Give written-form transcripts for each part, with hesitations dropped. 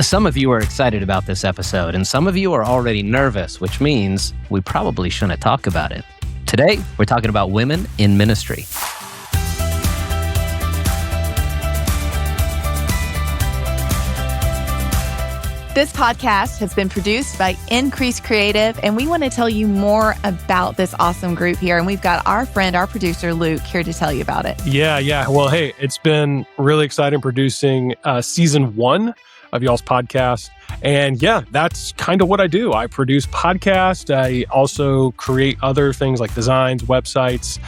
Some of you are excited about this episode, and some of you are already nervous, which means we probably shouldn't talk about it. Today, we're talking about women in ministry. This podcast has been produced by Increase Creative, and we want to tell you more about this awesome group here. And we've got our friend, our producer, Luke, here to tell you about it. Yeah. Well, hey, it's been really exciting producing season 1 of y'all's podcast. And yeah, that's kind of what I do. I produce podcasts. I also create other things like designs, websites,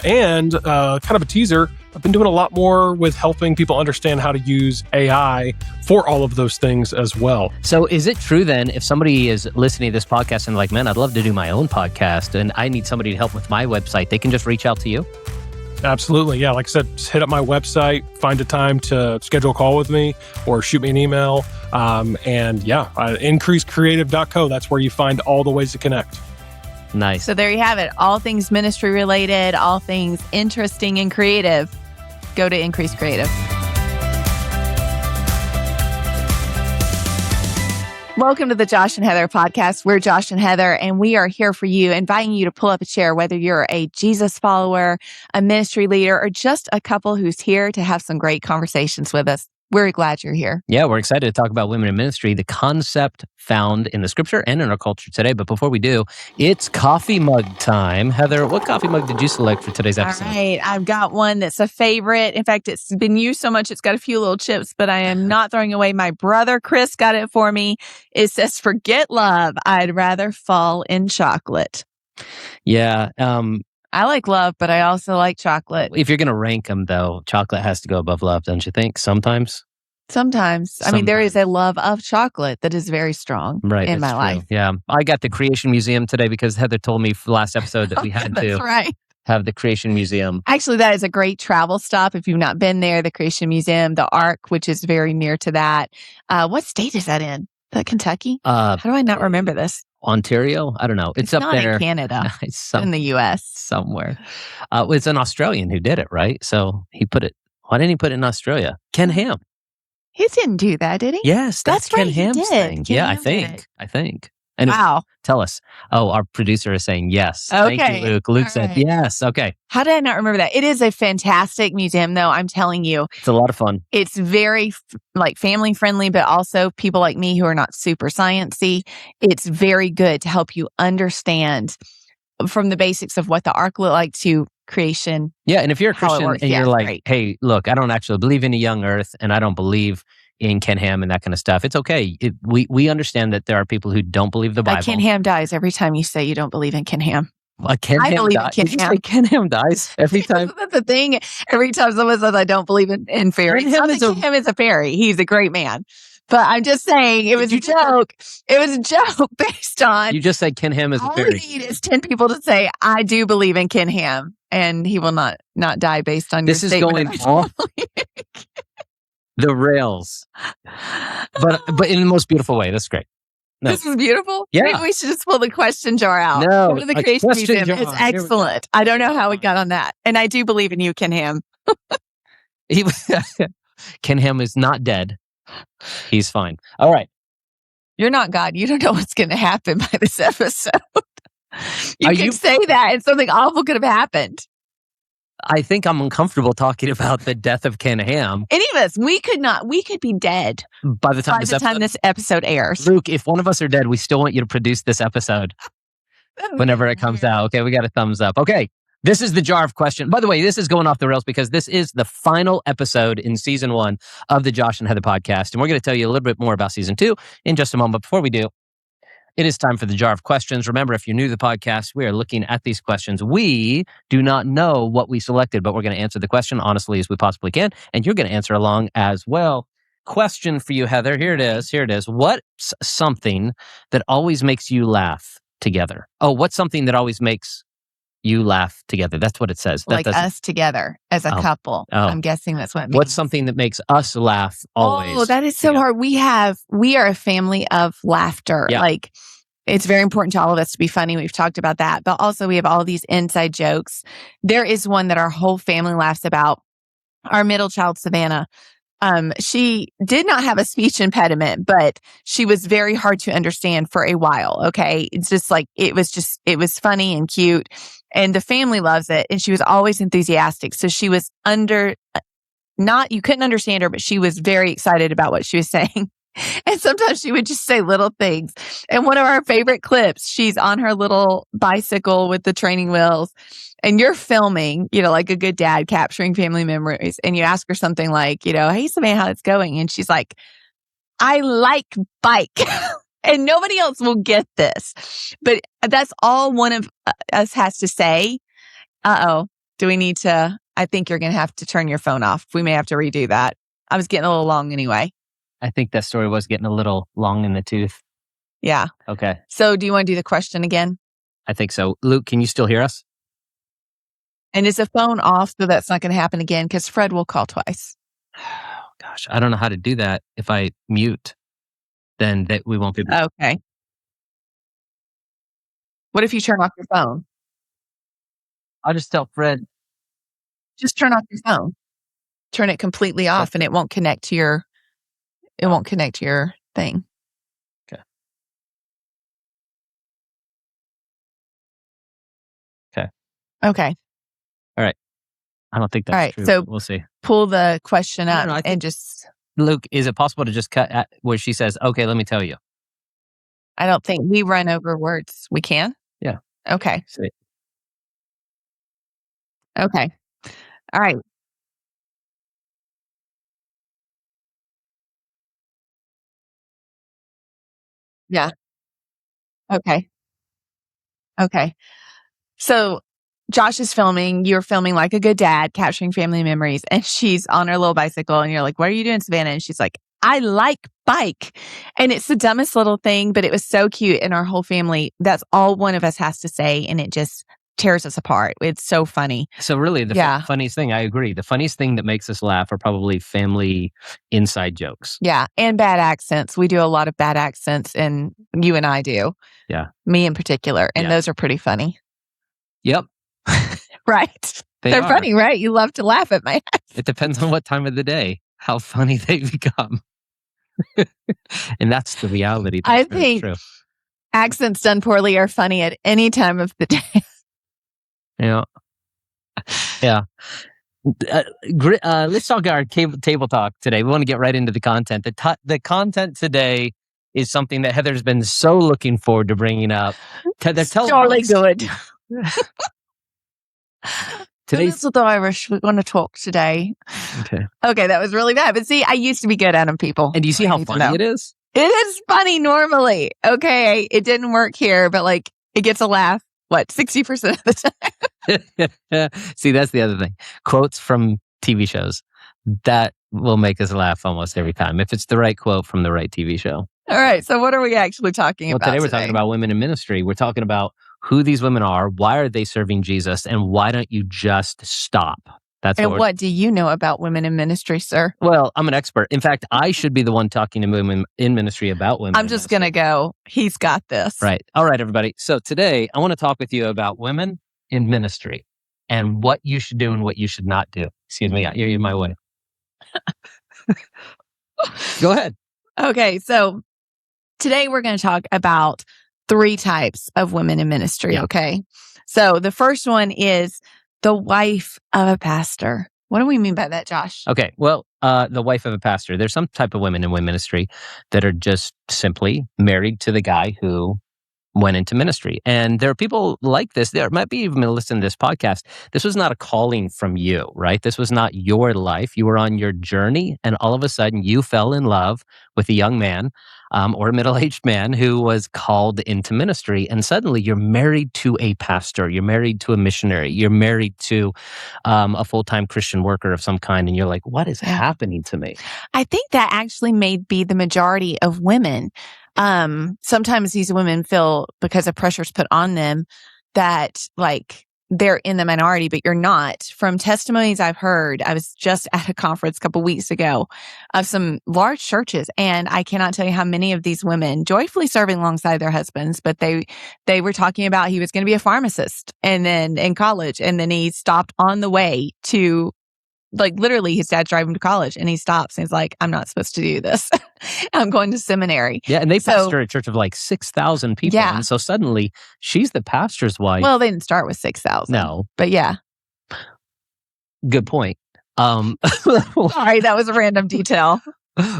and kind of a teaser. I've been doing a lot more with helping people understand how to use AI for all of those things as well. So is it true then, if somebody is listening to this podcast and like, man, I'd love to do my own podcast and I need somebody to help with my website, they can just reach out to you? Absolutely. Yeah. Like I said, just hit up my website, find a time to schedule a call with me or shoot me an email. Increasecreative.co. That's where you find all the ways to connect. Nice. So there you have it. All things ministry related, all things interesting and creative. Go to Increase Creative. Welcome to the Josh and Heather podcast. We're Josh and Heather, and we are here for you, inviting you to pull up a chair, whether you're a Jesus follower, a ministry leader, or just a couple who's here to have some great conversations with us. We're glad you're here. Yeah, we're excited to talk about women in ministry, the concept found in the scripture and in our culture today. But before we do, it's coffee mug time. Heather, what coffee mug did you select for today's episode? All right, I've got one that's a favorite. In fact, it's been used so much, it's got a few little chips, but I am not throwing away. My brother, Chris, got it for me. It says, "Forget love. I'd rather fall in chocolate." Yeah. I like love, but I also like chocolate. If you're going to rank them, though, chocolate has to go above love, don't you think? Sometimes. I mean, there is a love of chocolate that is very strong in my life. Yeah. I got the Creation Museum today because Heather told me for the last episode that we had to have the Creation Museum. Actually, that is a great travel stop. If you've not been there, the Creation Museum, the Ark, which is very near to that. What state is that in? Is that Kentucky? How do I not remember this? Ontario? I don't know. It's up not there. In Canada. It's in the U.S. Somewhere. It's an Australian who did it, right? So he put it. Why didn't he put it in Australia? Ken Ham. He didn't do that, did he? Yes, that's Ken right, Ham's thing. Ken I Ham think. And wow. Tell us. Oh, our producer is saying yes. Okay. Thank you, Luke. Luke said yes. Okay. How did I not remember that? It is a fantastic museum, though. I'm telling you. It's a lot of fun. It's very family friendly, but also people like me who are not super sciencey. It's very good to help you understand from the basics of what the Ark looked like to creation. Yeah. And if you're a Christian and you're like, great. Hey, look, I don't actually believe in a young earth and I don't believe in Ken Ham and that kind of stuff. It's okay. We understand that there are people who don't believe the Bible. Ken Ham dies every time you say you don't believe in Ken Ham. I believe in Ken Ham. Ken Ham dies every time. That's the thing. Every time someone says I don't believe in fairies, Ken Ham is a fairy. He's a great man. But I'm just saying it was a joke. It was a joke based on. You just said Ken Ham is a fairy. All you need is 10 people to say I do believe in Ken Ham, and he will not die based on this your This statement. is going off the rails, but in the most beautiful way. That's great. No. This is beautiful. Yeah. Maybe we should just pull the question jar out. No, go to the Creation Museum. It's excellent. I don't know how we got on that, and I do believe in you, Ken Ham. Ken Ham is not dead. He's fine. All right. You're not God. You don't know what's going to happen by this episode. You can say that and something awful could have happened. I think I'm uncomfortable talking about the death of Ken Ham. Any of us, we could be dead by the time this episode airs. Luke, if one of us are dead, we still want you to produce this episode whenever it comes out. Okay, we got a thumbs up. Okay, this is the jar of question. By the way, this is going off the rails because this is the final episode in season 1 of the Josh and Heather podcast. And we're going to tell you a little bit more about season 2 in just a moment. But before we do, it is time for the jar of questions. Remember, if you're new to the podcast, we are looking at these questions. We do not know what we selected, but we're going to answer the question honestly as we possibly can. And you're going to answer along as well. Question for you, Heather. Here it is. What's something that always makes you laugh together? Oh, what's something that always makes you laugh together? That's what it says. Like us together as a couple. I'm guessing that's what it means. What's something that makes us laugh always? Oh, that is so hard. We are a family of laughter. Yeah. Like, it's very important to all of us to be funny. We've talked about that. But also we have all these inside jokes. There is one that our whole family laughs about. Our middle child, Savannah, She did not have a speech impediment, but she was very hard to understand for a while. Okay. It's just like, it was funny and cute, and the family loves it. And she was always enthusiastic. So she was you couldn't understand her, but she was very excited about what she was saying. And sometimes she would just say little things. And one of our favorite clips, she's on her little bicycle with the training wheels, and you're filming, like a good dad capturing family memories. And you ask her something like, hey, Samantha, how it's going? And she's like, I like bike. And nobody else will get this. But that's all one of us has to say. Do we need to? I think you're going to have to turn your phone off. We may have to redo that. I was getting a little long anyway. I think that story was getting a little long in the tooth. Yeah. Okay. So do you want to do the question again? I think so. Luke, can you still hear us? And is the phone off so that's not going to happen again? Because Fred will call twice. Oh, gosh, I don't know how to do that. If I mute, then we won't be able to. Okay. What if you turn off your phone? I'll just tell Fred. Just turn off your phone. Turn it completely off, and it won't connect to your thing. Okay. Okay. All right. I don't think that's All right, true. so we'll see. Pull the question up I think, and just... Luke, is it possible to just cut at where she says, okay, let me tell you? I don't think we run over words. We can? Yeah. Okay. See. Okay. All right. Yeah. Okay. Okay. So Josh is filming. You're filming like a good dad, capturing family memories. And she's on her little bicycle. And you're like, what are you doing, Savannah? And she's like, I like bike. And it's the dumbest little thing, but it was so cute. And our whole family, that's all one of us has to say. And it just tears us apart. It's so funny. So really, the funniest thing, I agree. The funniest thing that makes us laugh are probably family inside jokes. Yeah. And bad accents. We do a lot of bad accents, and you and I do. Yeah. Me in particular. And those are pretty funny. Yep. Right. They're funny, right? You love to laugh at my ass. It depends on what time of the day, how funny they become. And that's the reality. I think accents done poorly are funny at any time of the day. Yeah. Yeah. Let's talk our table talk today. We want to get right into the content. The content today is something that Heather's been so looking forward to bringing up. Surely good. Today's the Irish. We're going to talk today. Okay, that was really bad. But see, I used to be good at them, people. And do you see how funny it is? It is funny normally. Okay, it didn't work here, but like it gets a laugh. What, 60% of the time? See, that's the other thing. Quotes from TV shows that will make us laugh almost every time if it's the right quote from the right TV show. All right. So what are we actually talking about today? We're talking about women in ministry. We're talking about who these women are, why are they serving Jesus, and why don't you just stop? What do you know about women in ministry, sir? Well, I'm an expert. In fact, I should be the one talking to women in ministry about women. I'm just going to go. He's got this. Right. All right, everybody. So today I want to talk with you about women in ministry and what you should do and what you should not do. Excuse me. You're in my way. Go ahead. Okay. So today we're going to talk about 3 types of women in ministry. Yeah. Okay. So the first one is the wife of a pastor. What do we mean by that, Josh? Okay. Well, the wife of a pastor. There's some type of women in women's ministry that are just simply married to the guy who went into ministry. And there are people like this. There might be even listening to this podcast. This was not a calling from you, right? This was not your life. You were on your journey, and all of a sudden you fell in love with a young man or a middle-aged man who was called into ministry. And suddenly you're married to a pastor. You're married to a missionary. You're married to a full-time Christian worker of some kind. And you're like, what is happening to me? I think that actually may be the majority of women. Sometimes these women feel, because of pressures put on them, that like they're in the minority, but you're not. From testimonies I've heard, I was just at a conference a couple weeks ago of some large churches, and I cannot tell you how many of these women joyfully serving alongside their husbands, but they were talking about he was going to be a pharmacist and then in college, and then he stopped on the way to like literally his dad's driving to college and he stops and he's like, I'm not supposed to do this. I'm going to seminary. Yeah, and they pastor a church of like 6,000 people. Yeah. And so suddenly she's the pastor's wife. Well, they didn't start with 6,000. No. But yeah. Good point. Sorry, that was a random detail.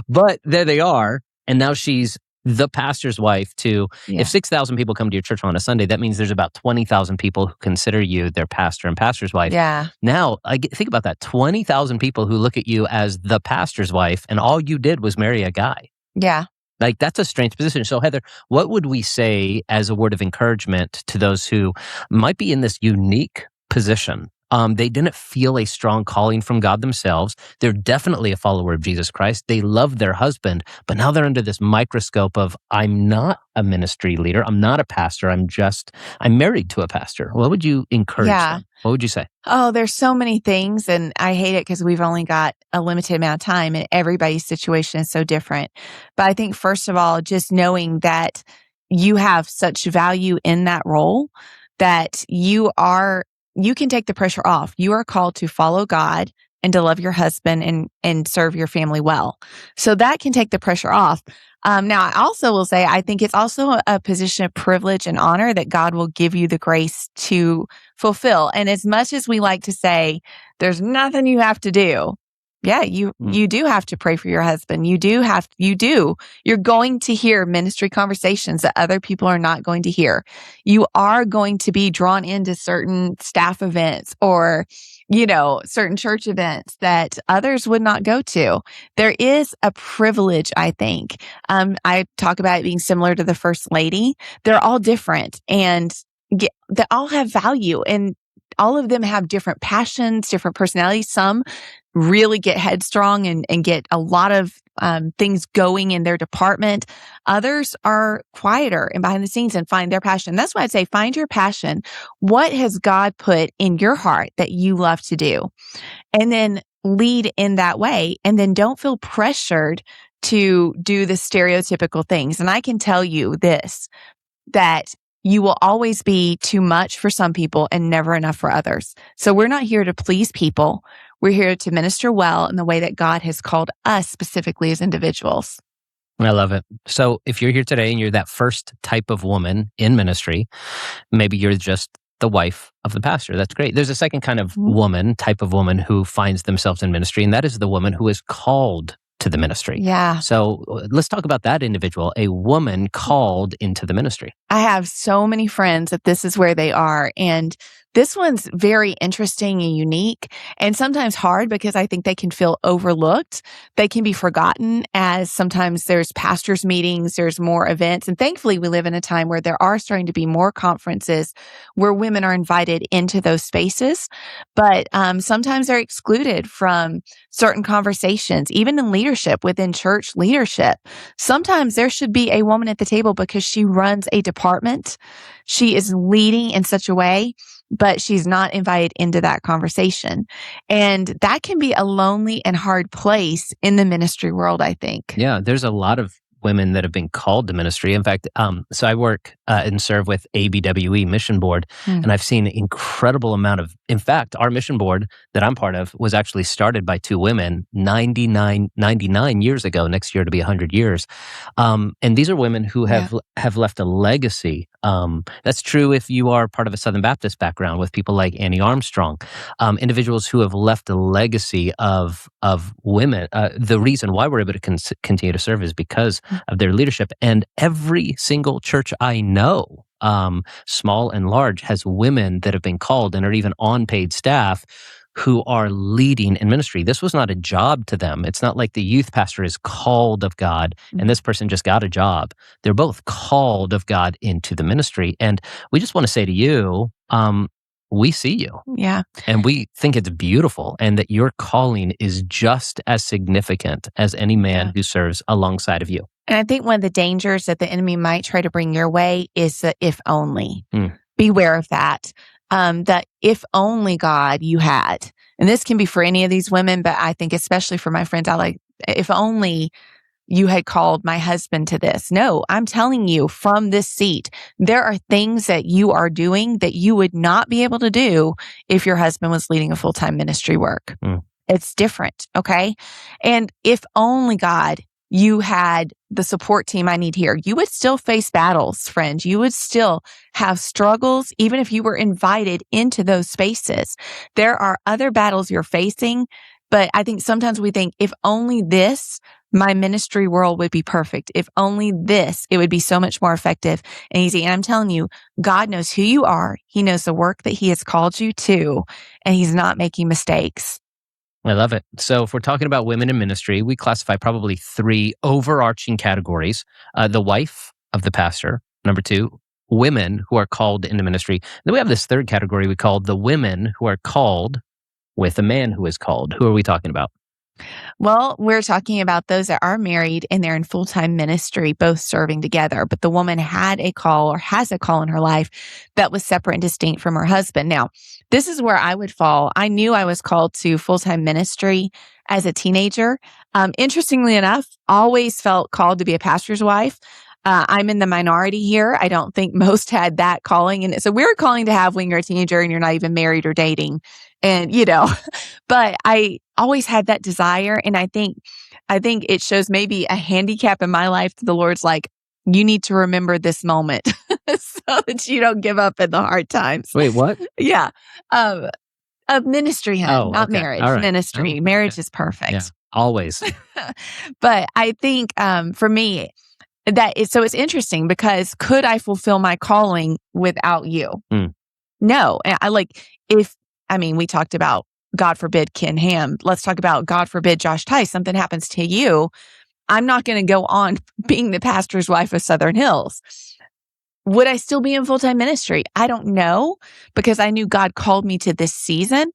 But there they are. And now she's the pastor's wife too. Yeah. If 6,000 people come to your church on a Sunday, that means there's about 20,000 people who consider you their pastor and pastor's wife. Yeah. Now, think about that. 20,000 people who look at you as the pastor's wife, and all you did was marry a guy. Yeah. Like, that's a strange position. So, Heather, what would we say as a word of encouragement to those who might be in this unique position? They didn't feel a strong calling from God themselves. They're definitely a follower of Jesus Christ. They love their husband, but now they're under this microscope of, I'm not a ministry leader. I'm not a pastor. I'm married to a pastor. What would you encourage them? What would you say? Oh, there's so many things, and I hate it because we've only got a limited amount of time and everybody's situation is so different. But I think, first of all, just knowing that you have such value in that role that you can take the pressure off. You are called to follow God and to love your husband and serve your family well. So that can take the pressure off. Now, I also will say, I think it's also a position of privilege and honor that God will give you the grace to fulfill. And as much as we like to say, there's nothing you have to do. Yeah, you do have to pray for your husband. You're going to hear ministry conversations that other people are not going to hear. You are going to be drawn into certain staff events or, certain church events that others would not go to. There is a privilege, I think. I talk about it being similar to the First Lady. They're all different and they all have value, and all of them have different passions, different personalities. Some really get headstrong and get a lot of things going in their department. Others are quieter and behind the scenes and find their passion. That's why I'd say find your passion. What has God put in your heart that you love to do? And then lead in that way. And then don't feel pressured to do the stereotypical things. And I can tell you this, that you will always be too much for some people and never enough for others. So we're not here to please people. We're here to minister well in the way that God has called us specifically as individuals. I love it. So if you're here today and you're that first type of woman in ministry, maybe you're just the wife of the pastor. That's great. There's a second kind of type of woman who finds themselves in ministry, and that is the woman who is called to the ministry. Yeah. So let's talk about that individual, a woman called into the ministry. I have so many friends that this is where they are. And this one's very interesting and unique and sometimes hard because I think they can feel overlooked. They can be forgotten as sometimes there's pastors' meetings, there's more events. And thankfully, we live in a time where there are starting to be more conferences where women are invited into those spaces. But sometimes they're excluded from certain conversations, even in leadership, within church leadership. Sometimes there should be a woman at the table because she runs a department. She is leading in such a way, but she's not invited into that conversation. And that can be a lonely and hard place in the ministry world, I think. Yeah, there's a lot of women that have been called to ministry. In fact, so I work and serve with ABWE Mission Board, and I've seen an incredible amount of, in fact, our mission board that I'm part of was actually started by two women 99 years ago, next year to be 100 years. And these are women who have left a legacy. That's true if you are part of a Southern Baptist background with people like Annie Armstrong, individuals who have left a legacy of women. The reason why we're able to continue to serve is because of their leadership. And every single church I know, small and large, has women that have been called and are even on paid staff who are leading in ministry. This was not a job to them. It's not like the youth pastor is called of God and this person just got a job. They're both called of God into the ministry. And we just want to say to you, we see you. Yeah. And we think it's beautiful and that your calling is just as significant as any man who serves alongside of you. And I think one of the dangers that the enemy might try to bring your way is the if only. Beware of that. That if only God you had, and this can be for any of these women, but I think especially for my friends, if only you had called my husband to this. No, I'm telling you from this seat, there are things that you are doing that you would not be able to do if your husband was leading a full-time ministry work. It's different. Okay. And if only God, you had the support team I need here, you would still face battles, friends. You would still have struggles, even if you were invited into those spaces. There are other battles you're facing, but I think sometimes we think if only this, my ministry world would be perfect. If only this, it would be so much more effective and easy. And I'm telling you, God knows who you are. He knows the work that he has called you to, and he's not making mistakes. I love it. So if we're talking about women in ministry, we classify probably 3 overarching categories. The wife of the pastor. Number 2, women who are called into ministry. Then we have this third category we call the women who are called with a man who is called. Who are we talking about? Well, we're talking about those that are married and they're in full-time ministry, both serving together. But the woman had a call or has a call in her life that was separate and distinct from her husband. Now, this is where I would fall. I knew I was called to full-time ministry as a teenager. Interestingly enough, always felt called to be a pastor's wife. I'm in the minority here. I don't think most had that calling. And it's a weird calling to have when you're a teenager and you're not even married or dating. And, but I always had that desire. And I think it shows maybe a handicap in my life that the Lord's like, you need to remember this moment so that you don't give up in the hard times. Wait, what? Yeah. Of ministry, hun, not okay. marriage. All right. Ministry. Oh, Marriage okay. is perfect. Yeah, always. But I think for me, so it's interesting because could I fulfill my calling without you? No. And we talked about, God forbid, Ken Ham. Let's talk about, God forbid, Josh Teis. Something happens to you. I'm not going to go on being the pastor's wife of Southern Hills. Would I still be in full-time ministry? I don't know, because I knew God called me to this season.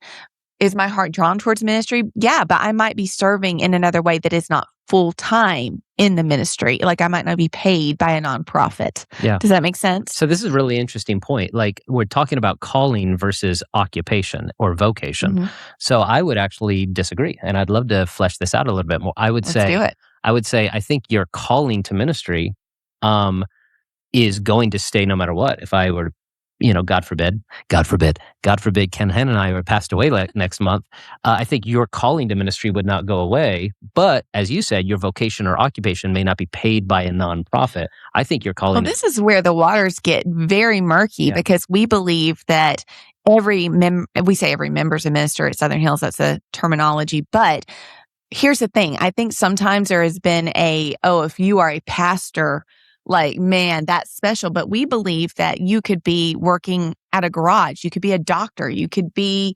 Is my heart drawn towards ministry? Yeah, but I might be serving in another way that is not full-time in the ministry. Like I might not be paid by a nonprofit. Yeah. Does that make sense? So this is a really interesting point. Like we're talking about calling versus occupation or vocation. Mm-hmm. So I would actually disagree, and I'd love to flesh this out a little bit more. Let's do it. I would say I think your calling to ministry is going to stay no matter what. If I were, God forbid, Ken Hen and I were passed away next month, I think your calling to ministry would not go away. But as you said, your vocation or occupation may not be paid by a nonprofit. I think your calling. Well, this is where the waters get very murky because we believe that we say every member's a minister at Southern Hills. That's a terminology. But here's the thing. I think sometimes there has been if you are a pastor, like, man, that's special. But we believe that you could be working at a garage. You could be a doctor. You could be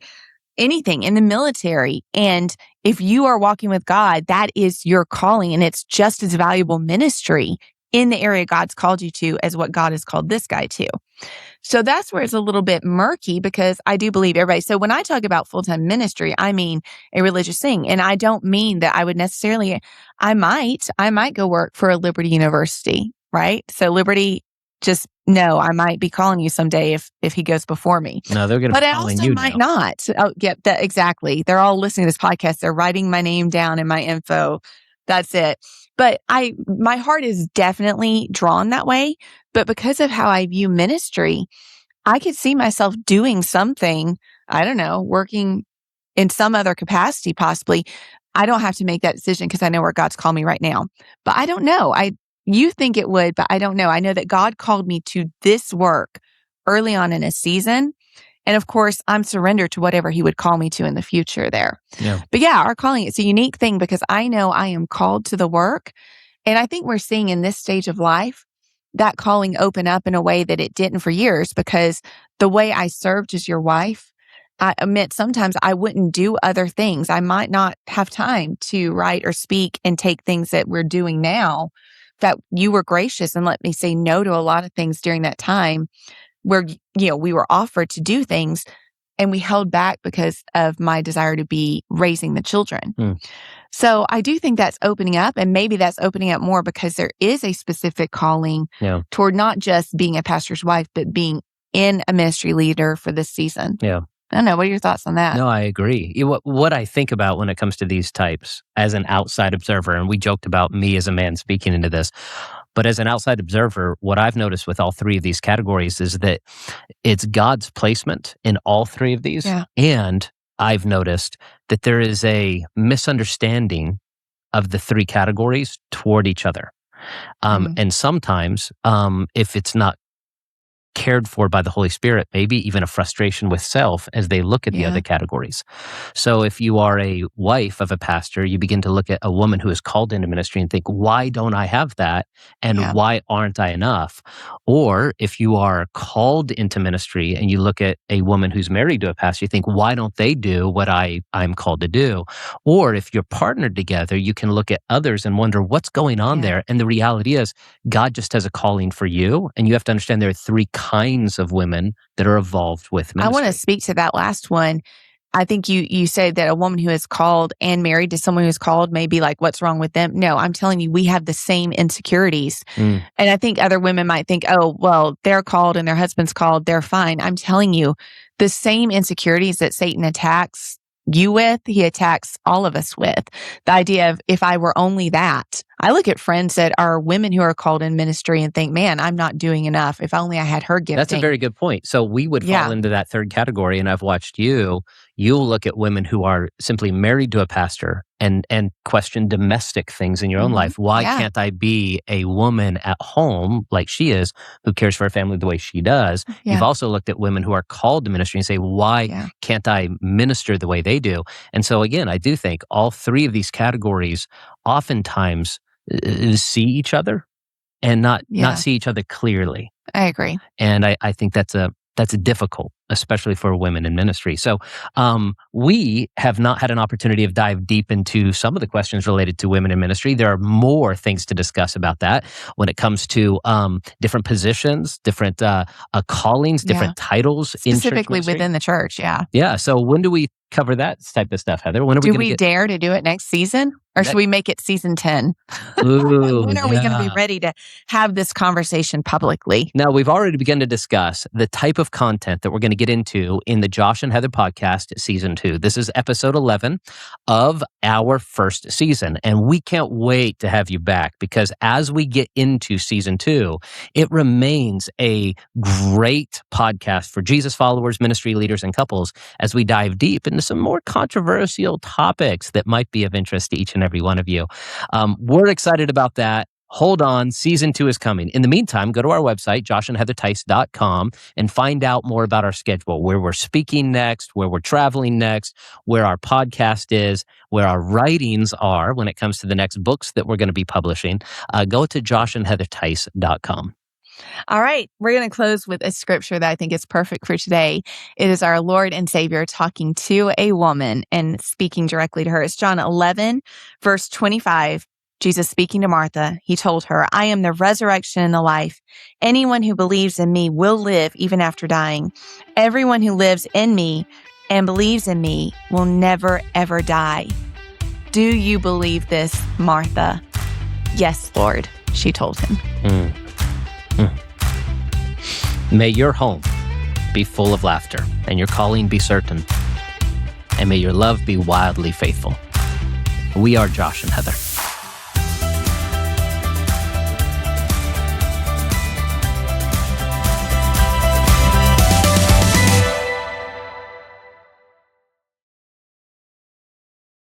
anything in the military. And if you are walking with God, that is your calling. And it's just as valuable ministry in the area God's called you to as what God has called this guy to. So that's where it's a little bit murky, because I do believe everybody. So when I talk about full-time ministry, I mean a religious thing. And I don't mean that I would necessarily, I might go work for a Liberty University. Right? So Liberty, just know I might be calling you someday if he goes before me. No, they're going to be calling you. But I also might not. Oh, yeah, exactly. They're all listening to this podcast. They're writing my name down and my info. That's it. But my heart is definitely drawn that way. But because of how I view ministry, I could see myself doing something, I don't know, working in some other capacity possibly. I don't have to make that decision because I know where God's called me right now. But I don't know. You think it would, but I don't know. I know that God called me to this work early on in a season. And of course, I'm surrendered to whatever he would call me to in the future there. Yeah. But yeah, our calling, it's a unique thing because I know I am called to the work. And I think we're seeing in this stage of life, that calling open up in a way that it didn't for years, because the way I served as your wife, I admit sometimes I wouldn't do other things. I might not have time to write or speak and take things that we're doing now. That you were gracious and let me say no to a lot of things during that time where, we were offered to do things and we held back because of my desire to be raising the children. So I do think that's opening up, and maybe that's opening up more because there is a specific calling toward not just being a pastor's wife, but being in a ministry leader for this season. Yeah. I don't know. What are your thoughts on that? No, I agree. What I think about when it comes to these types as an outside observer, and we joked about me as a man speaking into this, but as an outside observer, what I've noticed with all 3 of these categories is that it's God's placement in all 3 of these, and I've noticed that there is a misunderstanding of the three categories toward each other. And sometimes, if it's not cared for by the Holy Spirit, maybe even a frustration with self as they look at the other categories. So if you are a wife of a pastor, you begin to look at a woman who is called into ministry and think, why don't I have that? And why aren't I enough? Or if you are called into ministry and you look at a woman who's married to a pastor, you think, why don't they do what I'm called to do? Or if you're partnered together, you can look at others and wonder what's going on there. And the reality is God just has a calling for you. And you have to understand there are three kinds of women that are involved with ministry. I want to speak to that last one. I think you said that a woman who is called and married to someone who's called may be like, what's wrong with them? No, I'm telling you, we have the same insecurities. And I think other women might think, oh, well, they're called and their husband's called, they're fine. I'm telling you, the same insecurities that Satan attacks you with, he attacks all of us with. The idea of, if I were only that. I look at friends that are women who are called in ministry and think, man, I'm not doing enough. If only I had her gifting. That's a very good point. So we would fall into that third category. And I've watched you'll look at women who are simply married to a pastor and question domestic things in your own life. Why can't I be a woman at home like she is, who cares for her family the way she does? You've also looked at women who are called to ministry and say, why can't I minister the way they do? And so again, I do think all three of these categories oftentimes see each other and not see each other clearly. I agree. And I think that's difficult, especially for women in ministry. So we have not had an opportunity to dive deep into some of the questions related to women in ministry. There are more things to discuss about that when it comes to different positions, different callings, different titles specifically in church within the church. Yeah. So when do we cover that type of stuff, Heather? When are do we dare to do it next season? Or should we make it season 10? Ooh, when are we going to be ready to have this conversation publicly? Now, we've already begun to discuss the type of content that we're going to get into in the Josh and Heather podcast season 2. This is episode 11 of our first season. And we can't wait to have you back, because as we get into season 2, it remains a great podcast for Jesus followers, ministry leaders, and couples as we dive deep into some more controversial topics that might be of interest to each and every one of you. We're excited about that. Hold on, season 2 is coming. In the meantime, go to our website, joshandheatherteis.com, and find out more about our schedule, where we're speaking next, where we're traveling next, where our podcast is, where our writings are when it comes to the next books that we're going to be publishing. Go to joshandheatherteis.com. All right, we're going to close with a scripture that I think is perfect for today. It is our Lord and Savior talking to a woman and speaking directly to her. It's John 11, verse 25. Jesus speaking to Martha, he told her, I am the resurrection and the life. Anyone who believes in me will live even after dying. Everyone who lives in me and believes in me will never, ever die. Do you believe this, Martha? Yes, Lord, she told him. May your home be full of laughter, and your calling be certain, and may your love be wildly faithful. We are Josh and Heather.